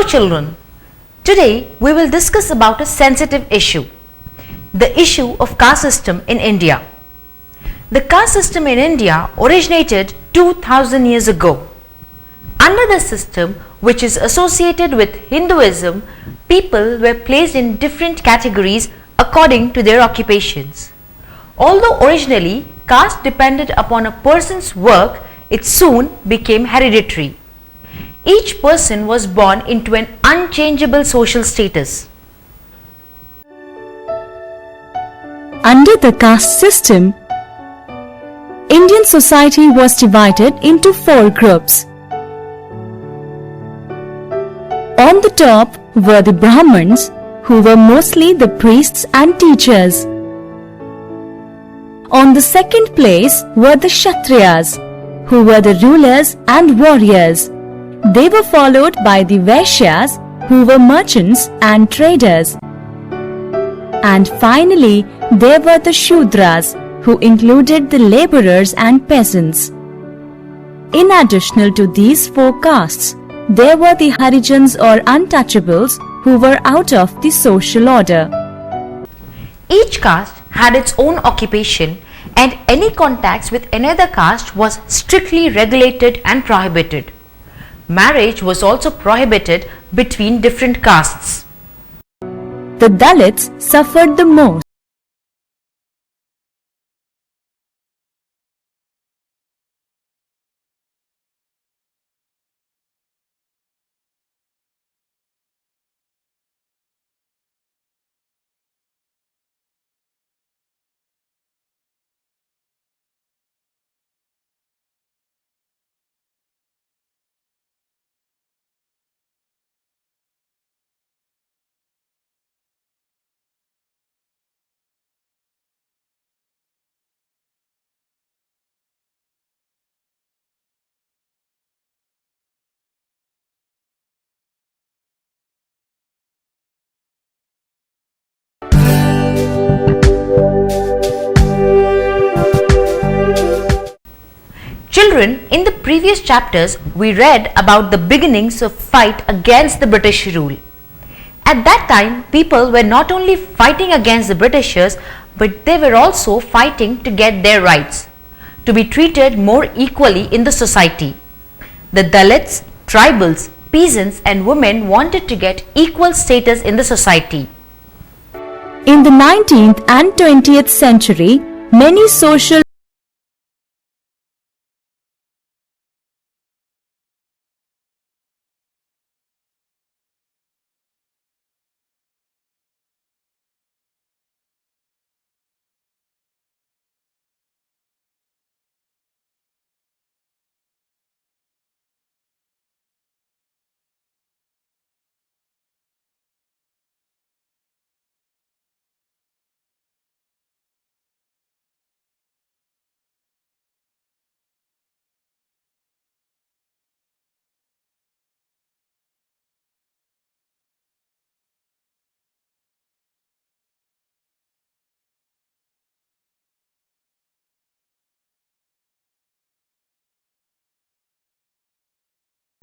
children, today we will discuss about a sensitive issue, the issue of caste system in India. The caste system in India originated 2000 years ago. Under the system, which is associated with Hinduism, people were placed in different categories according to their occupations. Although originally caste depended upon a person's work, it soon became hereditary. Each person was born into an unchangeable social status. Under the caste system, Indian society was divided into 4 groups. On the top were the Brahmins, who were mostly the priests and teachers. On the second place were the Kshatriyas, who were the rulers and warriors. They were followed by the Vaishyas, who were merchants and traders. And finally, there were the Shudras, who included the laborers and peasants. In addition to these 4 castes, there were the Harijans or untouchables, who were out of the social order. Each caste had its own occupation, and any contacts with another caste was strictly regulated and prohibited. Marriage was also prohibited between different castes. The Dalits suffered the most. Children, in the previous chapters, we read about the beginnings of fight against the British rule. At that time, people were not only fighting against the Britishers, but they were also fighting to get their rights, to be treated more equally in the society. The Dalits, tribals, peasants and women wanted to get equal status in the society. In the 19th and 20th century, many social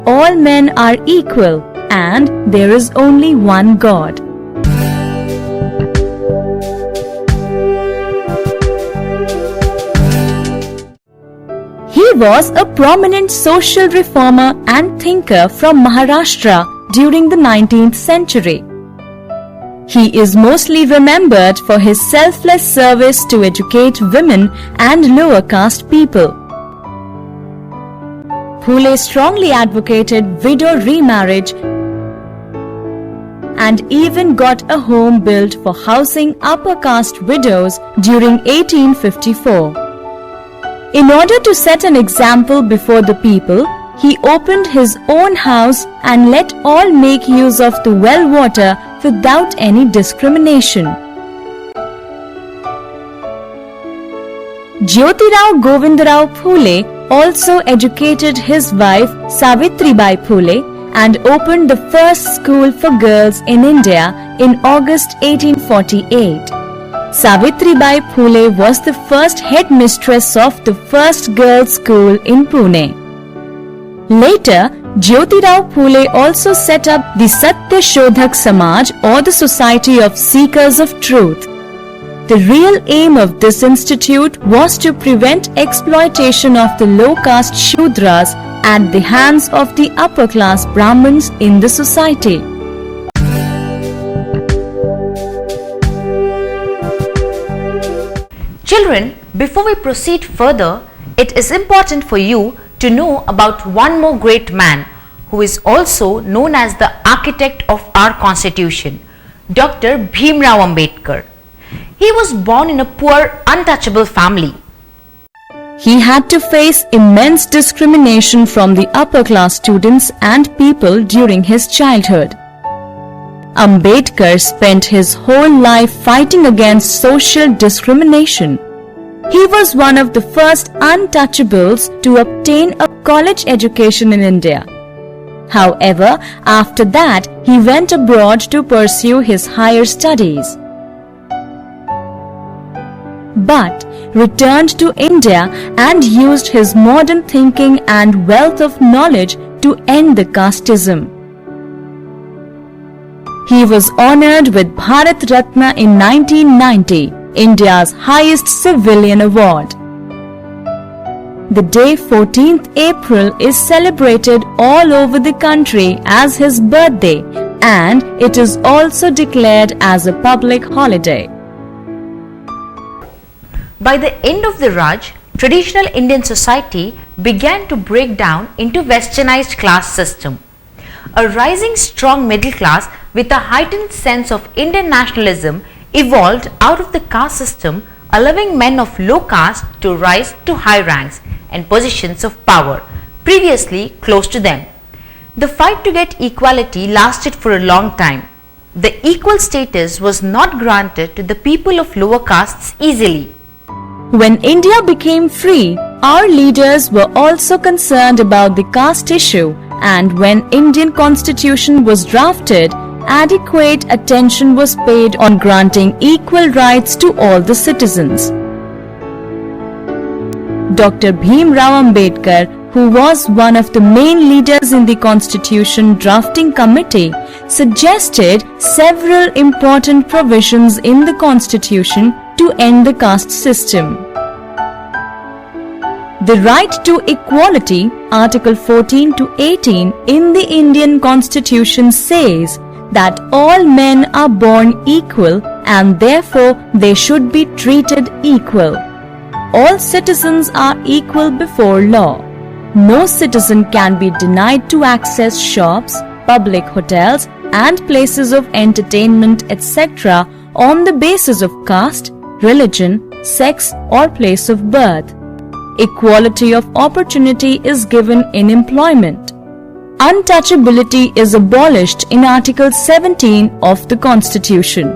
all men are equal and there is only one God. He was a prominent social reformer and thinker from Maharashtra during the 19th century. He is mostly remembered for his selfless service to educate women and lower caste people. Phule strongly advocated widow remarriage and even got a home built for housing upper caste widows during 1854. In order to set an example before the people, he opened his own house and let all make use of the well water without any discrimination. Jyotirao Govindarao Phule also educated his wife Savitribai Phule and opened the first school for girls in India in August 1848. Savitribai Phule was the first headmistress of the first girls' school in Pune. Later, Jyotirao Phule also set up the Satya Shodhak Samaj, or the Society of Seekers of Truth. The real aim of this institute was to prevent exploitation of the low caste Shudras at the hands of the upper class Brahmins in the society. Children, before we proceed further, it is important for you to know about one more great man who is also known as the architect of our constitution, Dr. Bhimrao Ambedkar. He was born in a poor, untouchable family. He had to face immense discrimination from the upper class students and people during his childhood. Ambedkar spent his whole life fighting against social discrimination. He was one of the first untouchables to obtain a college education in India. However, after that, he went abroad to pursue his higher studies, but returned to India and used his modern thinking and wealth of knowledge to end the casteism. He was honored with Bharat Ratna in 1990, India's highest civilian award. The day 14th April is celebrated all over the country as his birthday, and it is also declared as a public holiday. By the end of the Raj, traditional Indian society began to break down into westernized class system. A rising strong middle class with a heightened sense of Indian nationalism evolved out of the caste system, allowing men of low caste to rise to high ranks and positions of power previously close to them. The fight to get equality lasted for a long time. The equal status was not granted to the people of lower castes easily. When India became free, our leaders were also concerned about the caste issue, and when Indian constitution was drafted, adequate attention was paid on granting equal rights to all the citizens. Dr. Bhimrao Ambedkar, who was one of the main leaders in the Constitution Drafting Committee, suggested several important provisions in the Constitution to end the caste system. The right to equality, Article 14 to 18 in the Indian Constitution says that all men are born equal and therefore they should be treated equal. All citizens are equal before law. No citizen can be denied to access shops, public hotels and places of entertainment, etc. on the basis of caste, religion, sex or place of birth. Equality of opportunity is given in employment. Untouchability is abolished in Article 17 of the Constitution.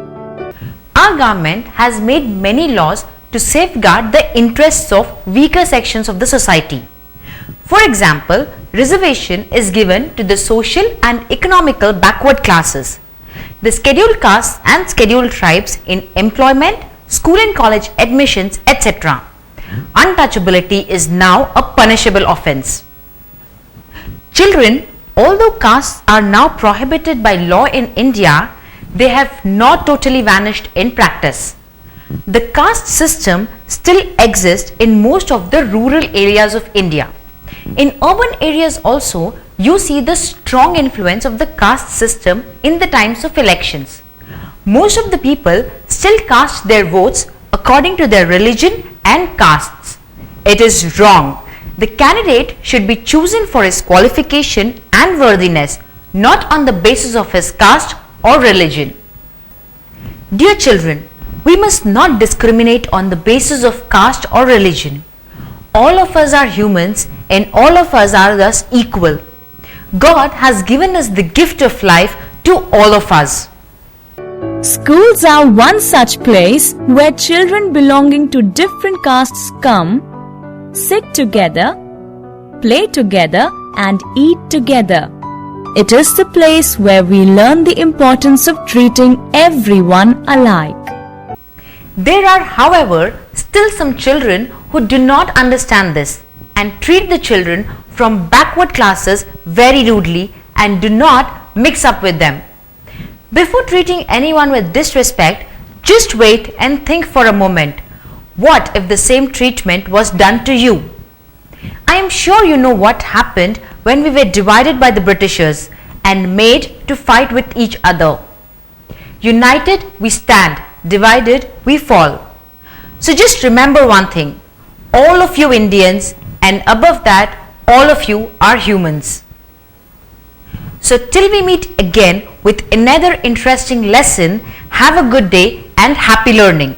Our government has made many laws to safeguard the interests of weaker sections of the society. For example, reservation is given to the social and economical backward classes, the scheduled castes and scheduled tribes in employment, school and college admissions, etc. Untouchability is now a punishable offence. Children, although castes are now prohibited by law in India, they have not totally vanished in practice. The caste system still exists in most of the rural areas of India. In urban areas also, you see the strong influence of the caste system in the times of elections. Most of the people still cast their votes according to their religion and castes. It is wrong. The candidate should be chosen for his qualification and worthiness, not on the basis of his caste or religion. Dear children, we must not discriminate on the basis of caste or religion. All of us are humans and all of us are thus equal. God has given us the gift of life to all of us. Schools are one such place where children belonging to different castes come, sit together, play together and eat together. It is the place where we learn the importance of treating everyone alike. There are, however, still some children who do not understand this and treat the children from backward classes very rudely and do not mix up with them. Before treating anyone with disrespect, just wait and think for a moment. What if the same treatment was done to you? I am sure you know what happened when we were divided by the Britishers and made to fight with each other. United we stand, divided we fall. So just remember one thing, all of you Indians, and above that, all of you are humans. So till we meet again with another interesting lesson, have a good day and happy learning.